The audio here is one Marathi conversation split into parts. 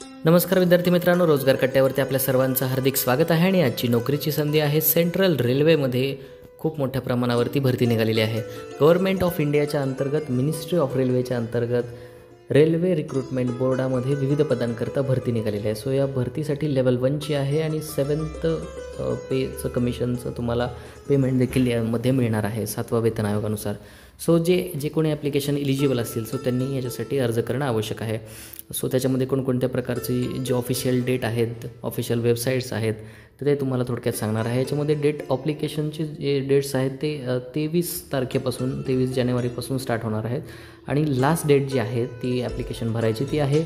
नमस्कार विद्यार्थी मित्रांनो, रोजगार कट्ट्यावरती आपल्या सर्वांचं हार्दिक स्वागत आहे. आणि आजची नोकरीची संधी आहे सेंट्रल रेल्वेमध्ये खूप मोठ्या प्रमाणावरती भरती निघालेली आहे. गव्हर्नमेंट ऑफ इंडियाच्या अंतर्गत मिनिस्ट्री ऑफ रेल्वेच्या अंतर्गत रेल्वे रिक्रुटमेंट बोर्डामध्ये विविध पदांकरता भरती निघालेली आहे. सो या भरतीसाठी लेवल 1ची आहे आणि 7th पेचं कमिशनचं तुम्हाला पेमेंट देखील यामध्ये मिळणार आहे 7व्या वेतन आयोगानुसार. सो जे कोणी ॲप्लिकेशन इलिजिबल असतील सो त्यांनी याच्यासाठी अर्ज करणं आवश्यक आहे. सो त्याच्यामध्ये कोणकोणत्या प्रकारची जे ऑफिशियल डेट आहेत, ऑफिशियल वेबसाईट्स आहेत, तर ते तुम्हाला थोडक्यात सांगणार आहे. याच्यामध्ये ॲप्लिकेशनचे जे डेट्स आहेत ते 23 जानेवारीपासून स्टार्ट होणार आहेत आणि लास्ट डेट जी आहे ती ॲप्लिकेशन भरायची ती आहे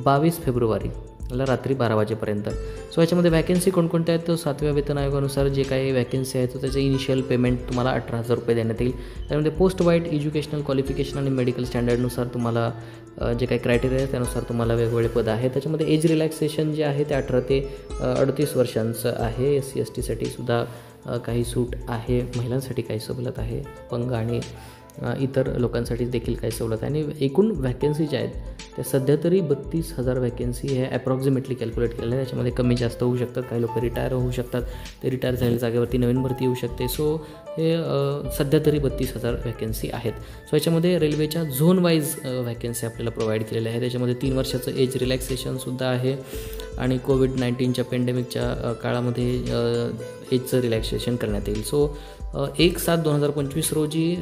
22 फेब्रुवारीला रात्री 12 वाजेपर्यंत. सो याच्यामध्ये वॅकन्सी कोणकोणत्या आहेत, तर 7व्या वेतन आयोगानुसार जे काही वॅकन्सी आहेत तर त्याचे इनिशियल पेमेंट तुम्हाला 18,000 रुपये देण्यात येईल. त्यामध्ये पोस्ट वाईट एज्युकेशनल क्वालिफिकेशन आणि मेडिकल स्टँडर्डनुसार तुम्हाला जे काही क्रायटेरिया आहे त्यानुसार तुम्हाला वेगवेगळे पद आहे. त्याच्यामध्ये एज रिलॅक्सेशन जे आहे ते 18 ते 38 वर्षांचं आहे. SC ST सुद्धा काही सूट आहे, महिलांसाठी काही सवलत आहे, अपंग आणि इतर लोकांसाठी देखील काही सवलत आहे. आणि एकूण वॅकन्सी ज्या आहेत त्या सध्या तरी 32,000 वॅकन्सी हे ॲप्रॉक्सिमेटली कॅल्क्युलेट केलेलं आहे. त्याच्यामध्ये कमी जास्त होऊ शकतात, काही लोक रिटायर होऊ शकतात, ते रिटायर झालेल्या जागेवरती नवीन भरती येऊ शकते. सो हे सध्या तरी 32,000 वॅकन्सी आहेत. सो याच्यामध्ये रेल्वेच्या झोन वाईज वॅकन्सी आपल्याला प्रोव्हाइड केलेल्या आहे. त्याच्यामध्ये 3 वर्षाचं एज रिलॅक्सेशनसुद्धा आहे आणि कोविड-19च्या पेंडेमिकच्या काळामध्ये एजचं रिलॅक्सेशन करण्यात येईल. सो 1/7/2025 रोजी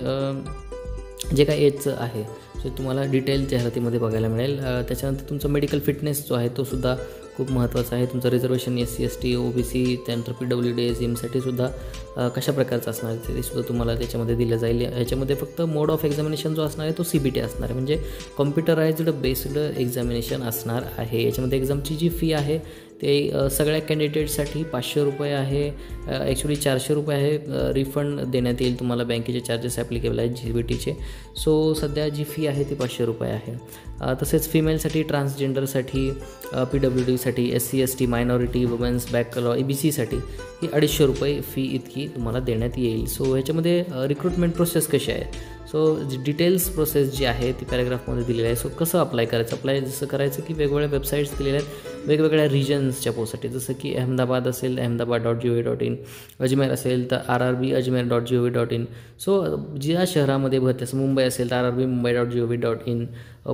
जे काही एजचं आहे सो तुम्हाला डिटेल जाहिरातीमध्ये बघायला मिळेल. त्याच्यानंतर तुमचा मेडिकल फिटनेस जो आहे तो सुद्धा खूप महत्त्वाचा आहे. तुमचं रिझर्वेशन SC ST OBC त्यानंतर PWD SIMसाठी सुद्धा कशा प्रकारचं असणार आहे ते सुद्धा तुम्हाला त्याच्यामध्ये दिलं जाईल. याच्यामध्ये फक्त मोड ऑफ एक्झामिनेशन जो असणार आहे तो CBT असणार आहे, म्हणजे कॉम्प्युटराइज्ड बेस्ड एक्झामिनेशन असणार आहे. याच्यामध्ये एक्झामची जी फी आहे ते सगळ्या कॅन्डिडेटसाठी 500 रुपये आहे. ॲक्च्युली 400 रुपये आहे. रिफंड देण्यात येईल तुम्हाला, बँकेचे चार्जेस ॲप्लिकेबल आहेत GBTचे. सो सध्या जी फी आहे ती 500 रुपये आहे. तसेच फिमेलसाठी, ट्रान्सजेंडरसाठी, PWDसाठी, SC ST मायनॉरिटी, वुमेन्स, बॅकलॉ, EBCसाठी ही 250 रुपये फी इतकी तुम्हाला देण्यात येईल. सो ह्याच्यामध्ये रिक्रुटमेंट प्रोसेस कशी आहे, सो डिटेल्स प्रोसेस जी आहे ती पॅराग्राफमध्ये दिलेली आहे. सो कसं अप्लाय करायचं, जसं करायचं की वेगवेगळ्या वेबसाईट्स दिलेल्या आहेत वेगवेगळ्या रिजन्सच्या पोस्टसाठी. जसं की अहमदाबाद असेल ahmedabad.gov.in, अजमेर असेल तर RRB ajmer.gov.in. सो ज्या शहरामध्ये भरते, जसं मुंबई असेल तर RRB mumbai.gov.in,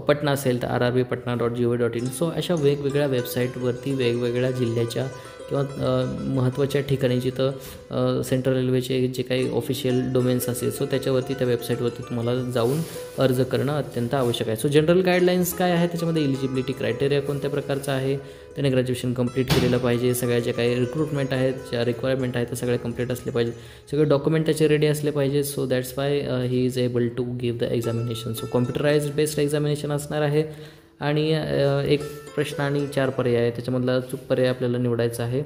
पटना असेल तर RRB patna.gov.in. सो अशा वेगवेगळ्या वेबसाईटवरती वेगवेगळ्या जिल्ह्याच्या किंवा महत्त्वाच्या ठिकाणी जिथं सेंट्रल रेल्वेचे जे काही ऑफिशियल डोमेन्स असेल सो त्याच्यावरती त्या वेबसाईटवरती तुम्हाला जाऊन अर्ज करणं अत्यंत आवश्यक आहे. सो जनरल गाईडलाईन्स काय आहे, त्याच्यामध्ये इलिजिबिलिटी क्रायटेरिया कोणत्या प्रकारचा आहे, त्याने ग्रॅज्युएशन कंप्लीट केलेलं पाहिजे, सगळ्या ज्या काही रिक्रुटमेंट आहेत, ज्या रिक्वायरमेंट आहेत त्या सगळे कंप्लीट असले पाहिजे, सगळे डॉक्युमेंट त्याचे रेडी असले पाहिजे. So that's why he is able to give the examination. So computerised based examination असणार आहे आणि एक प्रश्न आणि 4 पर्याय आहे, त्याच्यामधला चूक पर्याय आपल्याला निवडायचा आहे.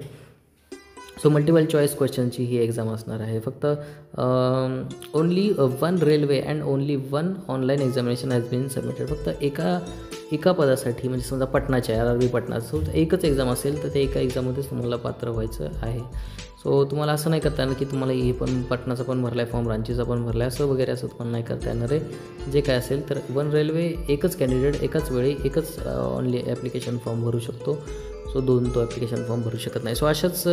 सो मल्टिपल चॉईस क्वेश्चनची ही एक्झाम असणार आहे. फक्त only 1 railway and only 1 online examination has been submitted. फक्त एका पदासाठी, म्हणजे समजा पटनाचे आहे, RRB पटना, सो एकच एक्झाम असेल तर ते एका एक्झाममध्येच तुम्हाला पात्र व्हायचं आहे. सो तुम्हाला असं नाही करता येणार की तुम्हाला हे पण पटनाचा पण भरला आहे फॉर्म, रांचीचा पण भरला आहे, असं वगैरे असं तुम्हाला नाही करता येणार आहे. जे काय असेल तर 1 रेल्वे एकच कॅन्डिडेट एकाच वेळी एकच ऑनली ॲप्लिकेशन फॉर्म भरू शकतो. सो 2 तो ॲप्लिकेशन फॉर्म भरू शकत नाही. सो अशाच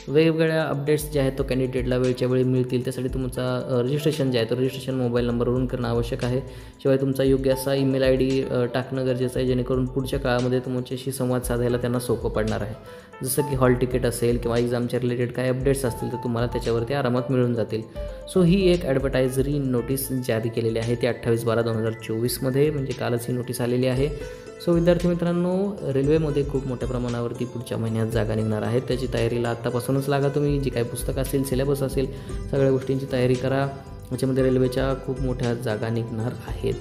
वेगवेगळ्या अपडेट्स जे आहेत तो कॅन्डिडेटला वेळच्या वेळी मिळतील. त्यासाठी तुमचा रजिस्ट्रेशन जे आहे तो रजिस्ट्रेशन मोबाईल नंबरवरून करणं आवश्यक आहे. शिवाय तुमचा योग्य असा ईमेल ID टाकणं गरजेचं आहे, जेणेकरून पुढच्या काळामध्ये तुमच्याशी संवाद साधायला त्यांना सोपं पडणार आहे. जसं की हॉल तिकीट असेल किंवा एक्झामच्या रिलेटेड काही अपडेट्स असतील तर तुम्हाला त्याच्यावरती आरामात मिळून जातील. सो ही एक ॲडव्हर्टायझरी नोटीस जारी केलेली आहे ती 28/12/2024 म्हणजे कालच ही नोटीस आलेली आहे. सो विद्यार्थी मित्रांनो, रेल्वेमध्ये खूप मोठ्या प्रमाणावरती पुढच्या महिन्यात जागा निघणार आहेत. त्याची तयारीला आत्तापासूनच लागा तुम्ही. जी काही पुस्तक असेल, सिलेबस असेल, सगळ्या गोष्टींची तयारी करा. याच्यामध्ये रेल्वेच्या खूप मोठ्या जागा निघणार आहेत.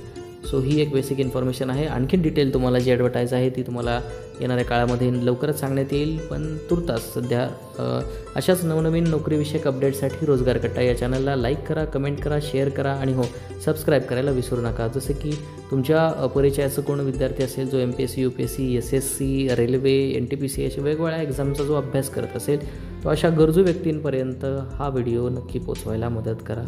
सो ही एक बेसिक इन्फॉर्मेशन आहे. आणखीन डिटेल तुम्हाला जी ॲडव्हर्टाईज आहे ती तुम्हाला येणाऱ्या काळामध्ये लवकरच सांगण्यात येईल. पण तुर्तास सध्या अशाच नवनवीन नोकरीविषयक अपडेटसाठी रोजगार कट्टा या चॅनलला लाईक करा, कमेंट करा, शेअर करा आणि हो सबस्क्राईब करायला विसरू नका. जसं की तुमच्या परिचयाचं कोण विद्यार्थी असेल जो MPSC UPSC SSC railway NTPC अशा वेगवेगळ््या एक्झामचा जो अभ्यास करत असेल तो अशा गरजू व्यक्तींपर्यंत हा व्हिडिओ नक्की पोचवायला मदत करा.